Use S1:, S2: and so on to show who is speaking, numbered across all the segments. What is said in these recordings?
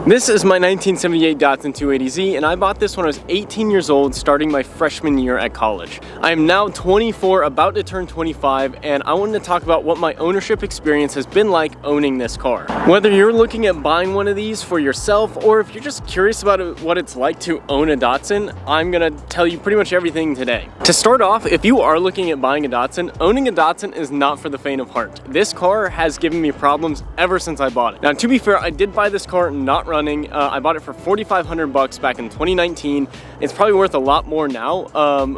S1: This is my 1978 Datsun 280Z, and I bought this when I was 18 years old, starting my freshman year at college. I am now 24, about to turn 25, and I wanted to talk about what my ownership experience has been like owning this car. Whether you're looking at buying one of these for yourself, or if you're just curious about what it's like to own a Datsun, I'm gonna tell you pretty much everything today. To start off, if you are looking at buying a Datsun, owning a Datsun is not for the faint of heart. This car has given me problems ever since I bought it. Now, to be fair, I did buy this car not running. I bought it for $4,500 back in 2019. It's probably worth a lot more now,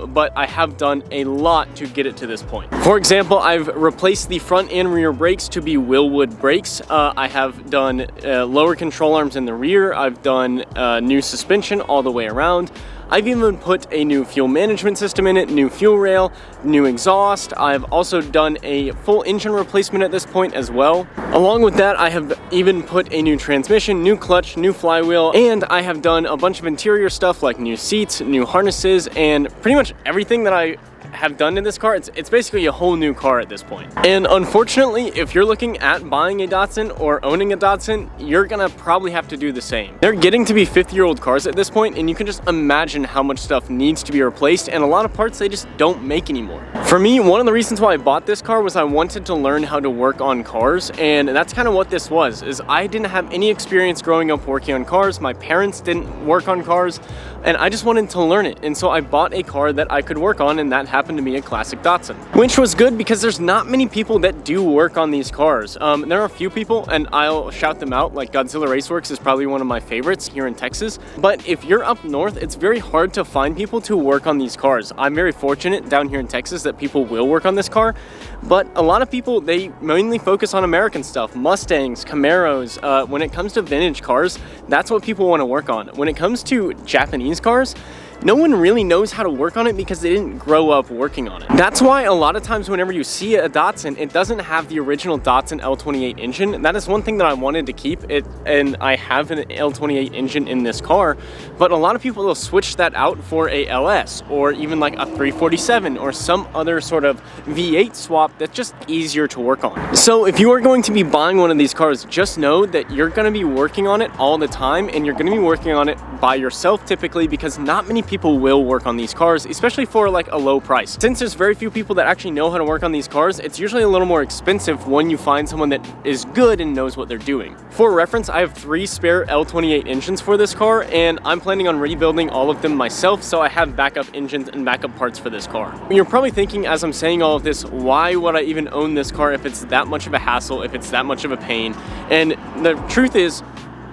S1: but I have done a lot to get it to this point. For example, I've replaced the front and rear brakes to be Willwood brakes. I have done lower control arms in the rear. I've done new suspension all the way around. I've even put a new fuel management system in it, new fuel rail, new exhaust. I've also done a full engine replacement at this point as well. Along with that, I have even put a new transmission, new clutch, new flywheel, and I have done a bunch of interior stuff like new seats, new harnesses, and pretty much everything that I have done in this car. It's basically a whole new car at this point. And unfortunately, if you're looking at buying a Datsun or owning a Datsun, you're gonna probably have to do the same. They're getting to be 50-year-old cars at this point, and you can just imagine how much stuff needs to be replaced, and a lot of parts they just don't make anymore. For me, one of the reasons why I bought this car was I wanted to learn how to work on cars, and that's kind of what this was, is I didn't have any experience growing up working on cars. My parents didn't work on cars, and I just wanted to learn it. And so I bought a car that I could work on, and that happened to be a classic Datsun, which was good because there's not many people that do work on these cars. There are a few people, and I'll shout them out, like Godzilla Raceworks is probably one of my favorites here in Texas. But if you're up north, it's very hard to find people to work on these cars. I'm very fortunate down here in Texas that people will work on this car, but a lot of people, they mainly focus on American stuff, Mustangs, Camaros. When it comes to vintage cars, that's what people want to work on. When it comes to Japanese cars, no one really knows how to work on it because they didn't grow up working on it. That's why a lot of times whenever you see a Datsun, it doesn't have the original Datsun L28 engine. That is one thing that I wanted to keep it, and I have an L28 engine in this car, but a lot of people will switch that out for a LS or even like a 347 or some other sort of V8 swap that's just easier to work on. So if you are going to be buying one of these cars, just know that you're going to be working on it all the time, and you're going to be working on it by yourself typically, because not many people will work on these cars, especially for like a low price. Since there's very few people that actually know how to work on these cars, it's usually a little more expensive when you find someone that is good and knows what they're doing. For reference, I have 3 spare L28 engines for this car, and I'm planning on rebuilding all of them myself, so I have backup engines and backup parts for this car. You're probably thinking, as I'm saying all of this, why would I even own this car if it's that much of a hassle, if it's that much of a pain? And the truth is,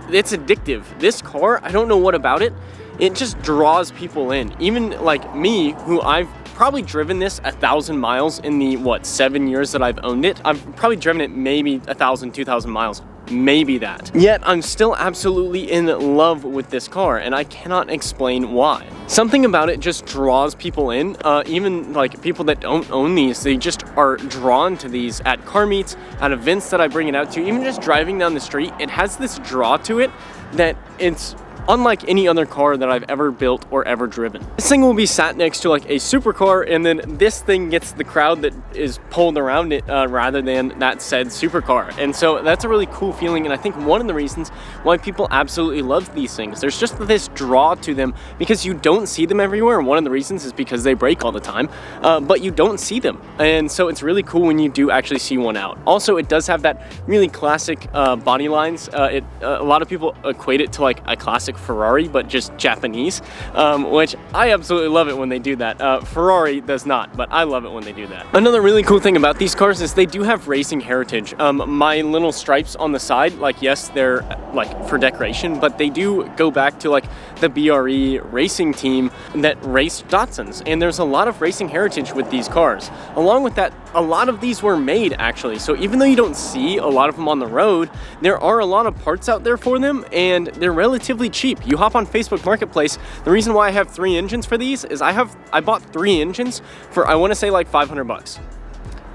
S1: it's addictive. This car, I don't know what about it, it just draws people in. Even like me, who I've probably driven this 1,000 miles in the 7 years that I've owned it. I've probably driven it maybe 1,000, 2,000 miles, maybe that. Yet I'm still absolutely in love with this car, and I cannot explain why. Something about it just draws people in. Even like people that don't own these, they just are drawn to these at car meets, at events that I bring it out to. Even just driving down the street, it has this draw to it that it's unlike any other car that I've ever built or ever driven. This thing will be sat next to like a supercar, and then this thing gets the crowd that is pulled around it rather than that said supercar. And so that's a really cool feeling, and I think one of the reasons why people absolutely love these things. There's just this draw to them because you don't see them everywhere, and one of the reasons is because they break all the time, but you don't see them. And so it's really cool when you do actually see one out. Also, it does have that really classic body lines. A lot of people equate it to like a classic Ferrari, but just Japanese, which I absolutely love it when they do that. Ferrari does not, but I love it when they do that. Another really cool thing about these cars is they do have racing heritage. My little stripes on the side, like, yes, they're like for decoration, but they do go back to like the BRE racing team that raced Datsuns, and there's a lot of racing heritage with these cars. Along with that, a lot of these were made actually, so even though you don't see a lot of them on the road, there are a lot of parts out there for them, and they're relatively cheap. You hop on Facebook Marketplace. The reason why I have 3 engines for these is I bought 3 engines for, I want to say, like $500.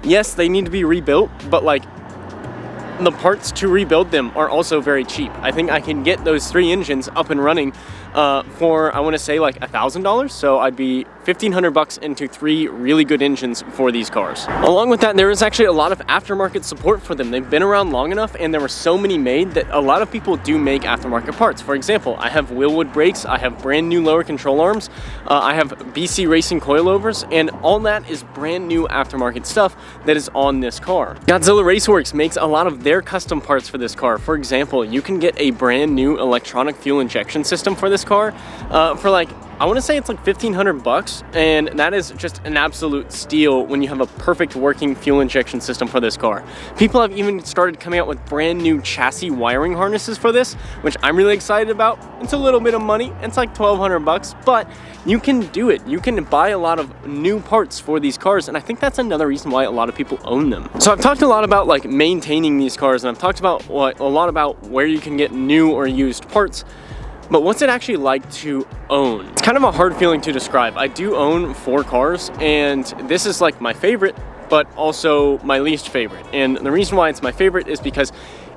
S1: Yes, they need to be rebuilt, but like the parts to rebuild them are also very cheap. I think I can get those 3 engines up and running for, I want to say, like $1,000, so I'd be $1,500 bucks into 3 really good engines for these cars. Along with that, there is actually a lot of aftermarket support for them. They've been around long enough and there were so many made that a lot of people do make aftermarket parts. For example, I have Willwood brakes, I have brand new lower control arms, I have BC Racing coilovers, and all that is brand new aftermarket stuff that is on this car. Godzilla Raceworks makes a lot of their custom parts for this car. For example, you can get a brand new electronic fuel injection system for this car for like, I want to say it's like $1,500 bucks, and that is just an absolute steal when you have a perfect working fuel injection system for this car. People have even started coming out with brand new chassis wiring harnesses for this, which I'm really excited about. It's a little bit of money. It's like $1,200 bucks, but you can do it. You can buy a lot of new parts for these cars, and I think that's another reason why a lot of people own them. So I've talked a lot about like maintaining these cars, and I've talked about a lot about where you can get new or used parts. But what's it actually like to own? It's kind of a hard feeling to describe. I do own 4 cars, and this is like my favorite, but also my least favorite. And the reason why it's my favorite is because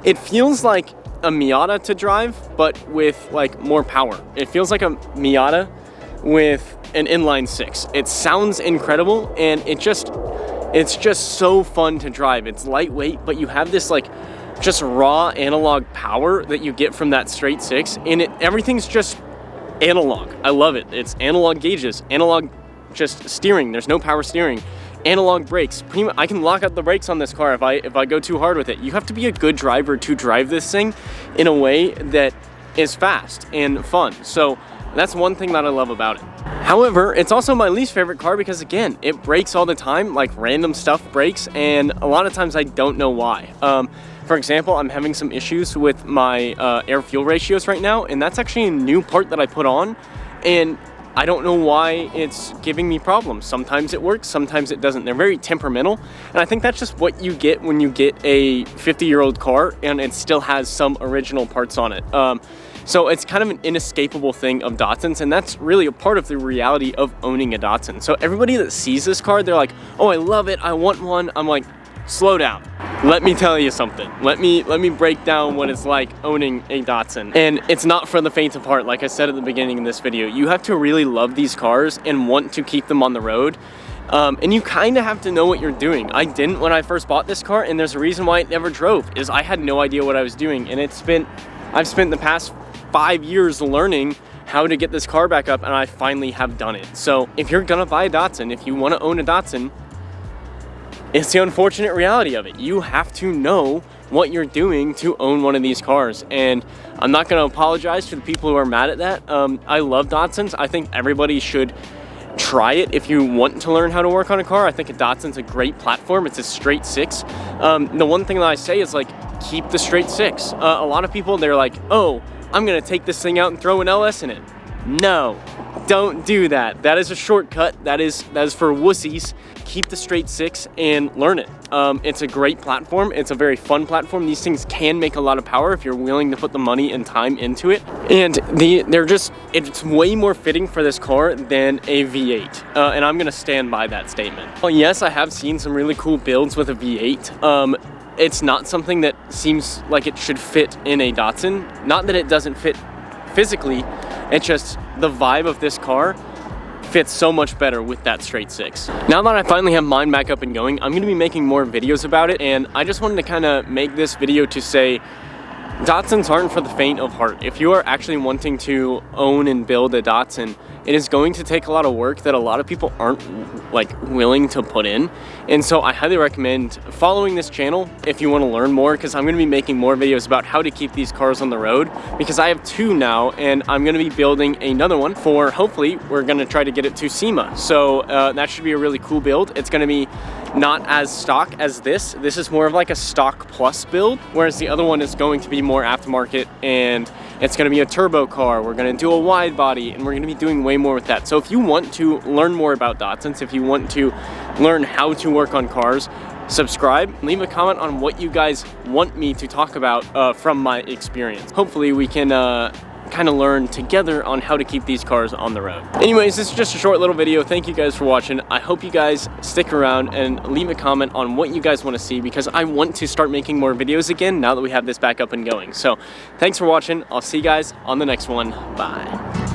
S1: it feels like a Miata to drive, but with like more power. It feels like a Miata with an inline 6. It sounds incredible, and it's just so fun to drive. It's lightweight, but you have this like just raw analog power that you get from that straight 6, and everything's just analog. I love it. It's analog gauges, analog just steering. There's no power steering. Analog brakes. I can lock up the brakes on this car if I go too hard with it. You have to be a good driver to drive this thing in a way that is fast and fun. So that's one thing that I love about it. However, it's also my least favorite car because, again, it breaks all the time, like random stuff breaks, and a lot of times I don't know why. For example, I'm having some issues with my air-fuel ratios right now, and that's actually a new part that I put on, and I don't know why it's giving me problems. Sometimes it works, sometimes it doesn't. They're very temperamental, and I think that's just what you get when you get a 50-year-old car and it still has some original parts on it. So it's kind of an inescapable thing of Datsuns, and that's really a part of the reality of owning a Datsun. So everybody that sees this car, they're like, oh, I love it, I want one. I'm like, slow down. Let me tell you something. Let me break down what it's like owning a Datsun. And it's not for the faint of heart. Like I said at the beginning of this video, you have to really love these cars and want to keep them on the road. And you kind of have to know what you're doing. I didn't when I first bought this car, and there's a reason why it never drove, is I had no idea what I was doing. And I've spent the past 5 years learning how to get this car back up, and I finally have done it. So if you're gonna buy a Datsun, if you wanna own a Datsun, it's the unfortunate reality of it. You have to know what you're doing to own one of these cars. And I'm not gonna apologize to the people who are mad at that. I love Datsuns. I think everybody should try it if you want to learn how to work on a car. I think a Datsun's a great platform. It's a straight 6. The one thing that I say is like, keep the straight 6. A lot of people, they're like, oh, I'm gonna take this thing out and throw an LS in it. No, don't do that. That is a shortcut. That is for wussies. Keep the straight 6 and learn it. It's a great platform. It's a very fun platform. These things can make a lot of power if you're willing to put the money and time into it. And it's way more fitting for this car than a V8. And I'm gonna stand by that statement. Well, yes, I have seen some really cool builds with a V8. It's not something that seems like it should fit in a Datsun. Not that it doesn't fit physically, it's just the vibe of this car fits so much better with that straight 6. Now that I finally have mine back up and going, I'm gonna be making more videos about it, and I just wanted to kind of make this video to say Datsuns aren't for the faint of heart. If you are actually wanting to own and build a Datsun, it is going to take a lot of work that a lot of people aren't like willing to put in. And so I highly recommend following this channel if you want to learn more, because I'm going to be making more videos about how to keep these cars on the road, because I have 2 now, and I'm going to be building another one for, hopefully, we're going to try to get it to SEMA. So that should be a really cool build. It's going to be not as stock as this. This is more of like a stock plus build, whereas the other one is going to be more aftermarket, and it's going to be a turbo car. We're going to do a wide body, and we're going to be doing way more with that. So if you want to learn more about Datsuns, if you want to learn how to work on cars, subscribe, leave a comment on what you guys want me to talk about from my experience. Hopefully we can kind of learn together on how to keep these cars on the road. Anyways, this is just a short little video. Thank you guys for watching. I hope you guys stick around and leave a comment on what you guys want to see, because I want to start making more videos again now that we have this back up and going. So thanks for watching. I'll see you guys on the next one. Bye.